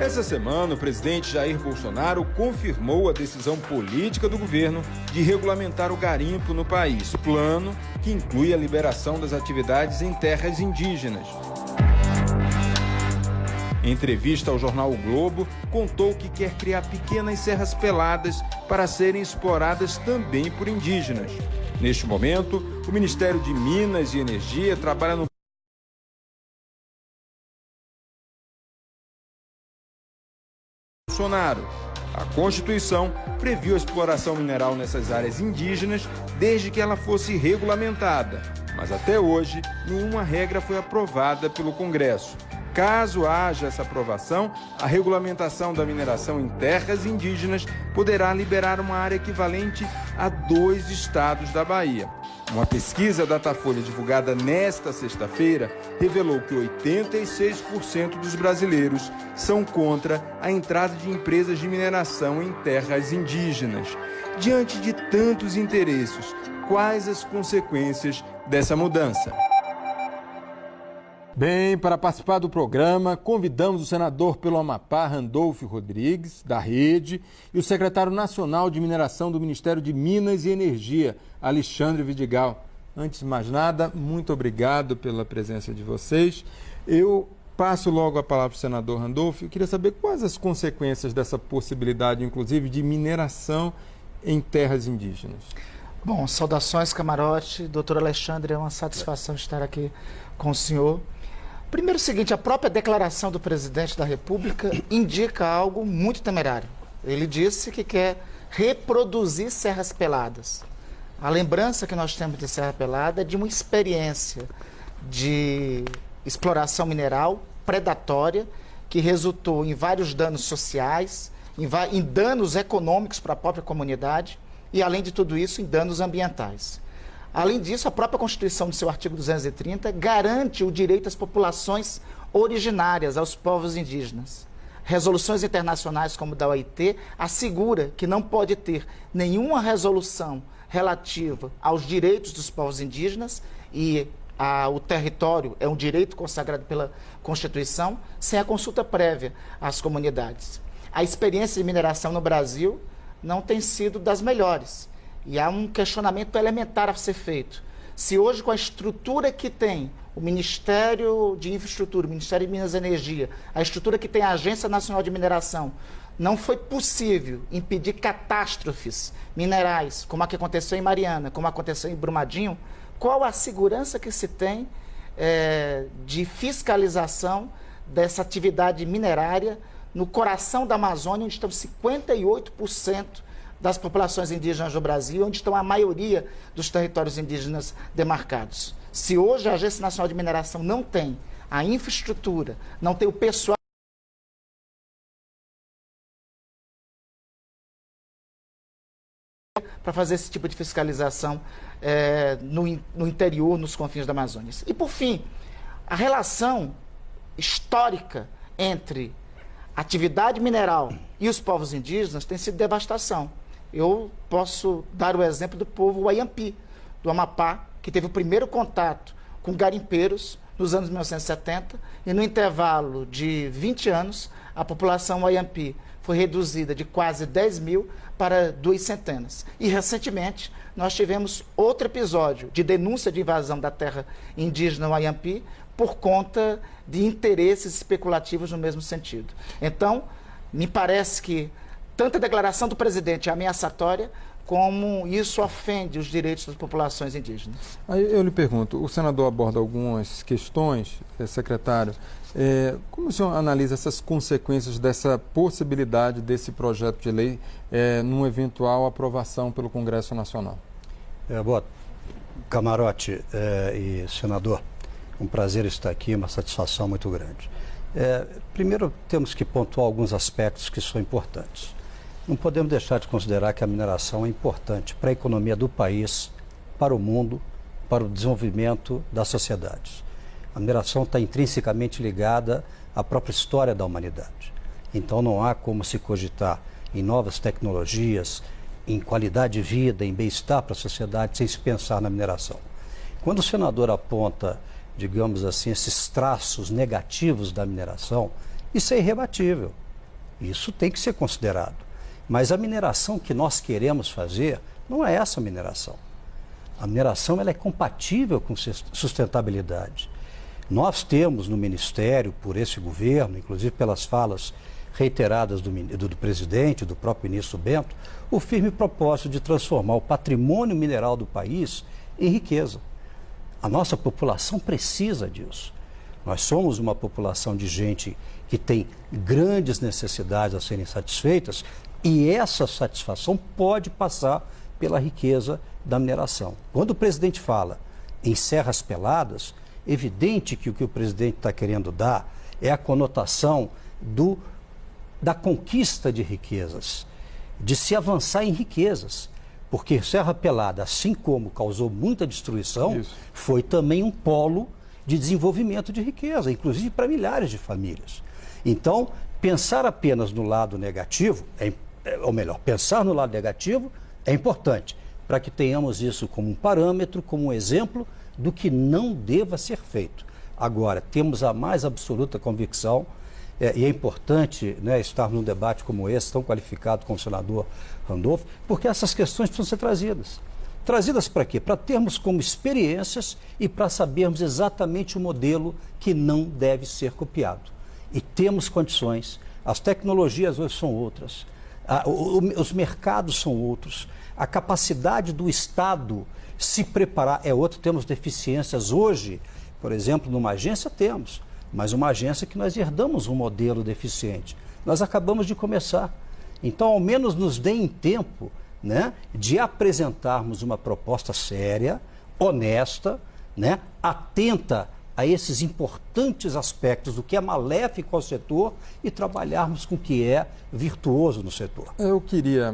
Essa semana, o presidente Jair Bolsonaro confirmou a decisão política do governo de regulamentar o garimpo no país, plano que inclui a liberação das atividades em terras indígenas. Em entrevista ao jornal O Globo, contou que quer criar pequenas serras peladas para serem exploradas também por indígenas. Neste momento, o Ministério de Minas e Energia trabalha no Bolsonaro. A Constituição previu a exploração mineral nessas áreas indígenas desde que ela fosse regulamentada, mas até hoje nenhuma regra foi aprovada pelo Congresso. Caso haja essa aprovação, a regulamentação da mineração em terras indígenas poderá liberar uma área equivalente a 2 estados da Bahia. Uma pesquisa Datafolha divulgada nesta sexta-feira revelou que 86% dos brasileiros são contra a entrada de empresas de mineração em terras indígenas. Diante de tantos interesses, quais as consequências dessa mudança? Bem, para participar do programa, convidamos o senador pelo Amapá, Randolfo Rodrigues, da Rede, e o secretário nacional de mineração do Ministério de Minas e Energia, Alexandre Vidigal. Antes de mais nada, muito obrigado pela presença de vocês. Eu passo logo a palavra para o senador Randolfo. Eu queria saber quais as consequências dessa possibilidade, inclusive, de mineração em terras indígenas. Bom, saudações, camarote. Doutor Alexandre, é uma satisfação estar aqui com o senhor. Primeiro o seguinte, a própria declaração do presidente da República indica algo muito temerário. Ele disse que quer reproduzir serras peladas. A lembrança que nós temos de Serra Pelada é de uma experiência de exploração mineral predatória que resultou em vários danos sociais, em danos econômicos para a própria comunidade e, além de tudo isso, em danos ambientais. Além disso, a própria Constituição, no seu artigo 230, garante o direito às populações originárias, aos povos indígenas. Resoluções internacionais como da OIT assegura que não pode ter nenhuma resolução relativa aos direitos dos povos indígenas e o território é um direito consagrado pela Constituição, sem a consulta prévia às comunidades. A experiência de mineração no Brasil não tem sido das melhores. E há um questionamento elementar a ser feito. Se hoje, com a estrutura que tem o Ministério de Infraestrutura, o Ministério de Minas e Energia, a estrutura que tem a Agência Nacional de Mineração, não foi possível impedir catástrofes minerais, como a que aconteceu em Mariana, como aconteceu em Brumadinho, qual a segurança que se tem de fiscalização dessa atividade minerária no coração da Amazônia, onde estão 58% das populações indígenas do Brasil, onde estão a maioria dos territórios indígenas demarcados. Se hoje a Agência Nacional de Mineração não tem a infraestrutura, não tem o pessoal para fazer esse tipo de fiscalização no interior, nos confins da Amazônia. E, por fim, a relação histórica entre atividade mineral e os povos indígenas tem sido devastação. Eu posso dar o exemplo do povo Wayampi, do Amapá, que teve o primeiro contato com garimpeiros nos anos 1970, e no intervalo de 20 anos, a população Wayampi foi reduzida de quase 10 mil para 2 centenas. E, recentemente, nós tivemos outro episódio de denúncia de invasão da terra indígena Wayampi por conta de interesses especulativos no mesmo sentido. Então, me parece que tanto a declaração do presidente é ameaçatória, como isso ofende os direitos das populações indígenas. Aí eu lhe pergunto, o senador aborda algumas questões, secretário, como o senhor analisa essas consequências dessa possibilidade desse projeto de lei numa eventual aprovação pelo Congresso Nacional? Boa, camarote e senador, um prazer estar aqui, uma satisfação muito grande. Primeiro, temos que pontuar alguns aspectos que são importantes. Não podemos deixar de considerar que a mineração é importante para a economia do país, para o mundo, para o desenvolvimento das sociedades. A mineração está intrinsecamente ligada à própria história da humanidade. Então não há como se cogitar em novas tecnologias, em qualidade de vida, em bem-estar para a sociedade, sem se pensar na mineração. Quando o senador aponta, digamos assim, esses traços negativos da mineração, isso é irrebatível. Isso tem que ser considerado. Mas a mineração que nós queremos fazer não é essa mineração. A mineração ela é compatível com sustentabilidade. Nós temos no Ministério, por esse governo, inclusive pelas falas reiteradas do presidente, do próprio ministro Bento, o firme propósito de transformar o patrimônio mineral do país em riqueza. A nossa população precisa disso. Nós somos uma população de gente que tem grandes necessidades a serem satisfeitas e essa satisfação pode passar pela riqueza da mineração. Quando o presidente fala em serras peladas, é evidente que o que o presidente está querendo dar é a conotação da conquista de riquezas, de se avançar em riquezas. Porque Serra Pelada, assim como causou muita destruição, foi também um polo de desenvolvimento de riqueza, inclusive para milhares de famílias. Então, pensar apenas no lado negativo, ou melhor, pensar no lado negativo é importante, para que tenhamos isso como um parâmetro, como um exemplo do que não deva ser feito. Agora, temos a mais absoluta convicção, e é importante, né, estar num debate como esse, tão qualificado como o senador Randolph, porque essas questões precisam ser trazidas. Trazidas para quê? Para termos como experiências e para sabermos exatamente o modelo que não deve ser copiado. E temos condições, as tecnologias hoje são outras, os mercados são outros, a capacidade do Estado se preparar é outra, temos deficiências hoje, por exemplo, numa agência temos, mas uma agência que nós herdamos um modelo deficiente. Nós acabamos de começar. Então, ao menos nos deem tempo, né, de apresentarmos uma proposta séria, honesta, né, atenta a esses importantes aspectos do que é maléfico ao setor e trabalharmos com o que é virtuoso no setor. Eu queria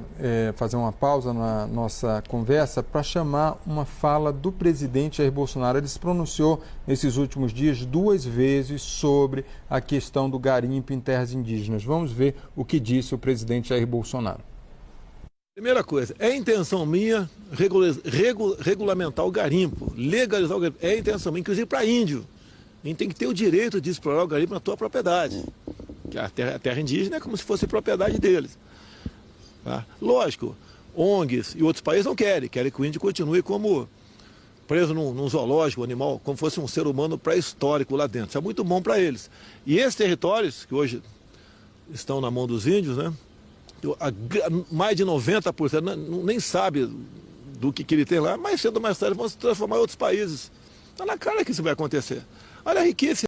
fazer uma pausa na nossa conversa para chamar uma fala do presidente Jair Bolsonaro. Ele se pronunciou nesses últimos dias 2 vezes sobre a questão do garimpo em terras indígenas. Vamos ver o que disse o presidente Jair Bolsonaro. Primeira coisa, é intenção minha regulamentar o garimpo, legalizar o garimpo. É intenção minha, inclusive para índio. A gente tem que ter o direito de explorar o garimpo na tua propriedade. Que a terra indígena é como se fosse propriedade deles. Tá? Lógico, ONGs e outros países não querem que o índio continue como preso num zoológico, animal, como fosse um ser humano pré-histórico lá dentro. Isso é muito bom para eles. E esses territórios, que hoje estão na mão dos índios, né? Mais de 90% nem sabe do que ele tem lá, mas cedo ou mais tarde vão se transformar em outros países. Está na cara que isso vai acontecer. Olha a riqueza.